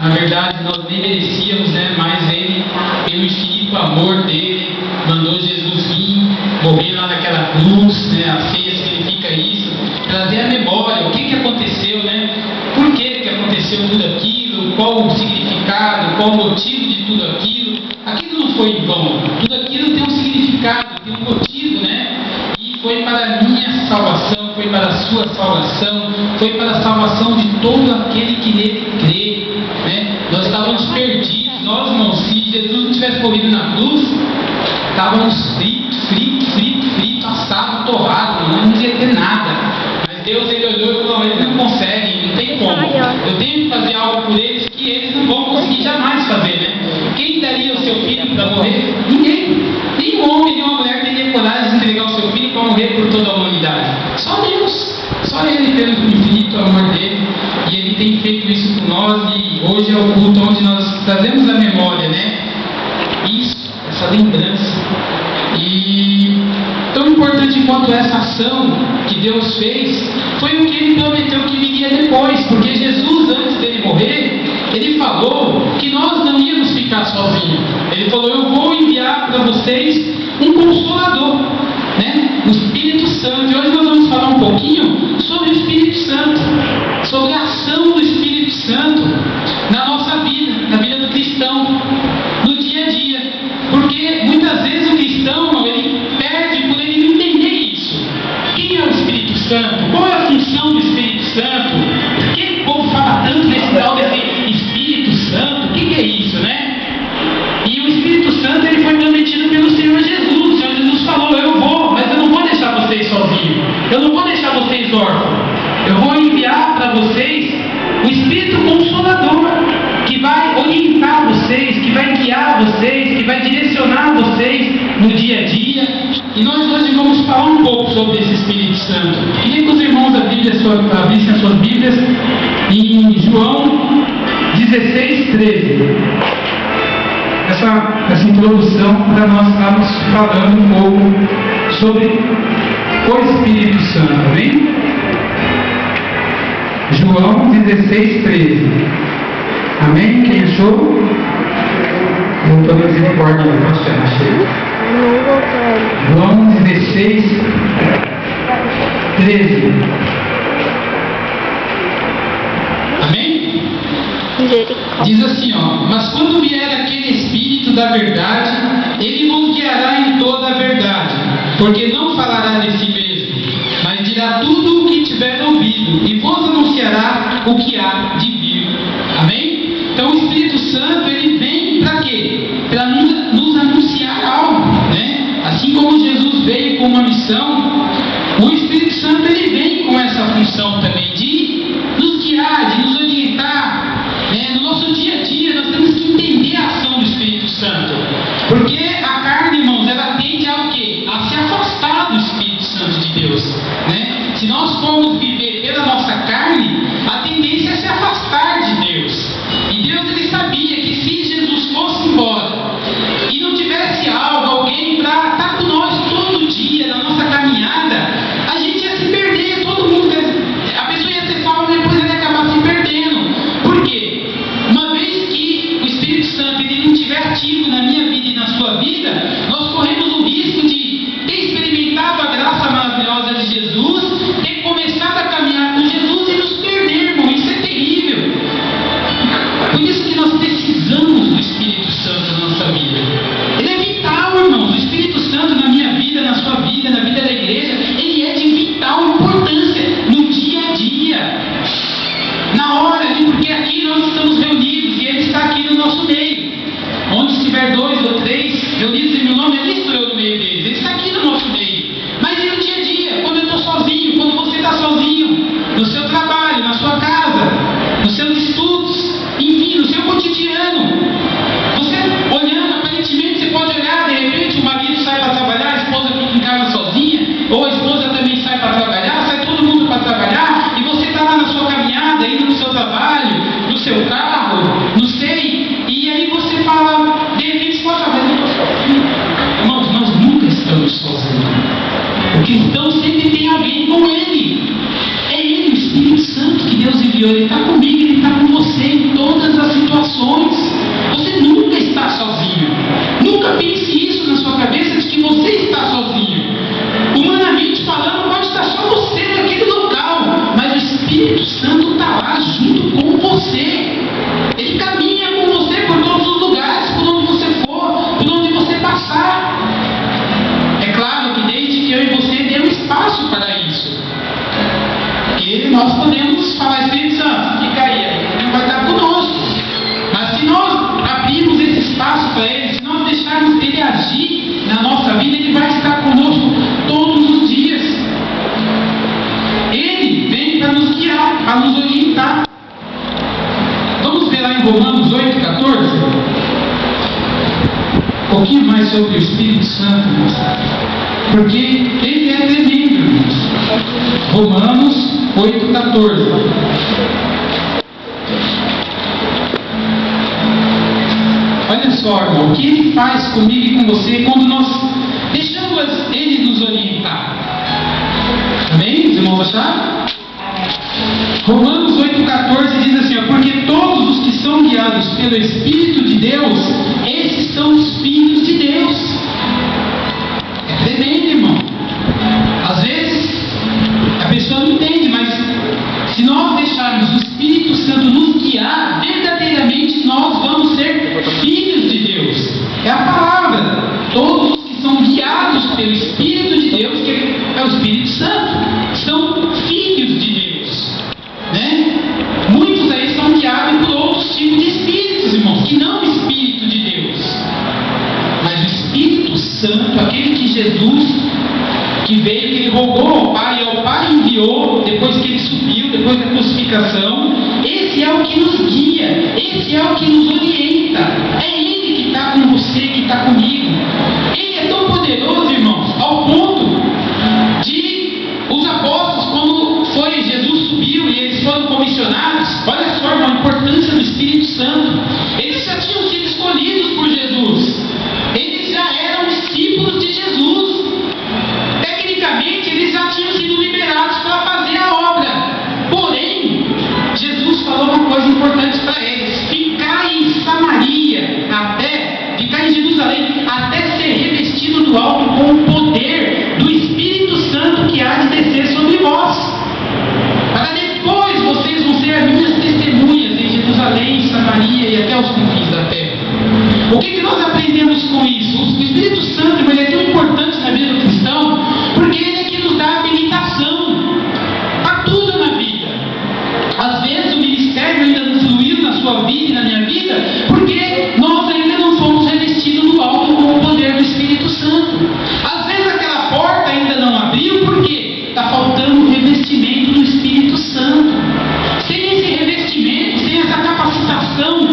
Na verdade, nós nem merecíamos, né? Mas Ele, pelo infinito amor dele, mandou Jesus vir, morrer lá naquela cruz, né? A ceia significa isso, trazer a memória, o que aconteceu, né? Por que aconteceu tudo aquilo, qual o significado, qual o motivo de tudo aquilo. Aquilo não foi em vão, tudo aquilo tem um significado, tem um motivo, né? E foi para a minha salvação, foi para a sua salvação, foi para a salvação de todo aquele que nele crê, né? Nós estávamos perdidos, nós não, se Jesus não tivesse morrido na cruz, estávamos fritos, assados, torrados, não ia ter nada. Mas Deus, Ele olhou e falou, eles não conseguem, não tem como. Eu tenho que fazer algo por eles que eles não vão conseguir jamais fazer, né? Quem daria o seu filho para morrer? Ninguém. Nenhum homem, nenhuma mulher teria coragem de entregar o seu filho para morrer por toda a humanidade. Só Deus. Só Ele, pelo infinito amor dele. E Ele tem feito isso por nós. E hoje é o culto onde nós trazemos a memória, né? Isso, essa lembrança. E tão importante quanto essa ação que Deus fez foi o que Ele prometeu que viria depois. Porque Jesus, antes dele morrer, Ele falou que nós não íamos ficar sozinhos. Ele falou, eu vou enviar para vocês um Consolador, né? O Espírito Santo. E hoje nós vamos falar um pouquinho sobre o Espírito Santo, sobre a ação do Espírito Santo na nossa vida, na vida do cristão, no dia a dia. Porque muitas vezes o cristão, ele perde por ele não entender isso. Quem é o Espírito Santo? Qual é a função do Espírito Santo? Por que o povo fala tanto desse tal desse Espírito Santo? O que é isso, né? E o Espírito Santo, ele foi prometido pelo Senhor Jesus. O Senhor Jesus falou, eu vou, mas eu não vou deixar vocês sozinhos. Eu não vou deixar vocês órfãos. Eu vou enviar para vocês o Espírito Consolador, que vai orientar vocês, que vai guiar vocês, que vai direcionar vocês no dia a dia. E nós hoje vamos falar um pouco sobre esse Espírito Santo. Queria que os irmãos abrissem as suas Bíblias em João 16:13. Essa introdução para nós estarmos falando um pouco sobre o Espírito Santo, amém? João 16:13. Amém? Quem achou? Eu estou me misericórdia, achei. João 16:13. Amém? Diz assim, mas quando vier aquele Espírito da verdade, ele vos guiará em toda a verdade, porque não falará de si mesmo, mas dirá tudo o que tiver ouvido, e vos anunciará o que há de vir. Amém? Então o Espírito Santo, ele vem para quê? Para nos anunciar algo, né? Assim como Jesus veio com uma missão, o Espírito Santo, ele vem com essa função também, de nos guiar, de nos orientar. No nosso dia a dia, nós temos que entender a ação do Espírito Santo. Porque a carne, irmãos, ela tende a o quê? A se afastar do Espírito Santo de Deus, né? Se nós formos viver pela nossa carne, a tendência é se afastar de Deus. E Deus, ele sabia que se Jesus fosse embora e não tivesse alguém para estar com nós todo dia na nossa caminhada, a gente ia se perder, todo mundo, a pessoa ia ser salva e depois ela ia acabar se perdendo. Por quê? Uma vez que o Espírito Santo ele não estiver ativo na minha vida e na sua vida, nós corremos o risco de ter experimentado a graça maravilhosa de Jesus, ter começado a caminhar com Jesus e nos perder, irmão. Isso é terrível. Por isso que nós precisamos do Espírito Santo na nossa vida. Ele é vital, irmãos. O Espírito Santo na minha vida, na sua vida, na vida da igreja, ele é de vital importância no dia a dia. Na hora ali, porque aqui nós estamos reunidos e Ele está aqui no nosso meio. Onde estiver 2 ou 3 reunidos em meu nome, ali estou eu no meio deles. Ele está aqui no nosso meio. Mas e no dia a dia? Quando eu estou sozinho, quando você está sozinho, no seu trabalho, na sua casa, nos seus estudos, enfim, no seu cotidiano. Você olhando, aparentemente você pode olhar, de repente o marido sai para trabalhar, a esposa fica em casa sozinha, ou a esposa também sai para trabalhar, sai todo mundo para trabalhar, e você está lá na sua caminhada, indo no seu trabalho, no seu carro, não sei, e aí você fala, de repente você fala, mas eu estou sozinho. Irmãos, nós nunca estamos sozinhos. O cristão sempre tem alguém com ele. É ele, o Espírito Santo que Deus enviou. Ele está comigo, ele está com você em todas as situações. na nossa vida, Ele vai estar conosco todos os dias. Ele vem para nos guiar, para nos orientar. Vamos ver lá em Romanos 8,14? Um pouquinho mais sobre o Espírito Santo, irmãos. Porque ele é tremendo, irmãos. Romanos 8,14. Olha só, irmão, o que Ele faz comigo e com você quando nós deixamos Ele nos orientar. Amém? Os irmãos acharam? Romanos 8,14 diz assim, ó, porque todos os que são guiados pelo Espírito de Deus, esses são os filhos de Deus. É tremendo, irmão. Às vezes a pessoa não entende, mas se nós deixarmos o Espírito Santo nos guiar, verdadeiramente nós vamos ser filhos de Deus. É a palavra. Todos os que são guiados pelo Espírito de Deus, que é o Espírito Santo, são filhos de Deus, né? Muitos aí são guiados por outros tipos de espíritos, irmãos, que não o Espírito de Deus, mas o Espírito Santo, aquele que Jesus, que veio, que Ele rogou ao Pai, e ao Pai enviou, depois que Ele subiu, depois da crucificação. Esse é o que nos guia, esse é o que nos orienta. É Ele que está com você, que está comigo. Ele é tão poderoso, irmãos, ao ponto de os apóstolos, quando foi Jesus subiu e eles foram comissionados, olha só, irmão, a importância do Espírito Santo. Eles já tinham sido escolhidos por Jesus, eles já eram discípulos de Jesus. Tecnicamente, eles já tinham sido liberados para fazer a obra. Porém, Jesus falou uma coisa importante para eles: ficar em Samaria, ficar em Jerusalém, até ser revestido do alto com o poder do Espírito Santo que há de descer sobre vós. Para depois vocês vão ser as minhas testemunhas em Jerusalém, Samaria e até os confins da terra. O que nós aprendemos com isso? O Espírito Santo, ele é tão importante na vida do cristão, porque ele é que nos dá habilitação para tudo na vida. Às vezes o ministério ainda não fluiu na sua vida e na minha vida, porque nós ainda não fomos revestidos do alto com o poder do Espírito Santo. Às vezes aquela porta ainda não abriu, porque está faltando o revestimento do Espírito Santo. Sem esse revestimento, sem essa capacitação,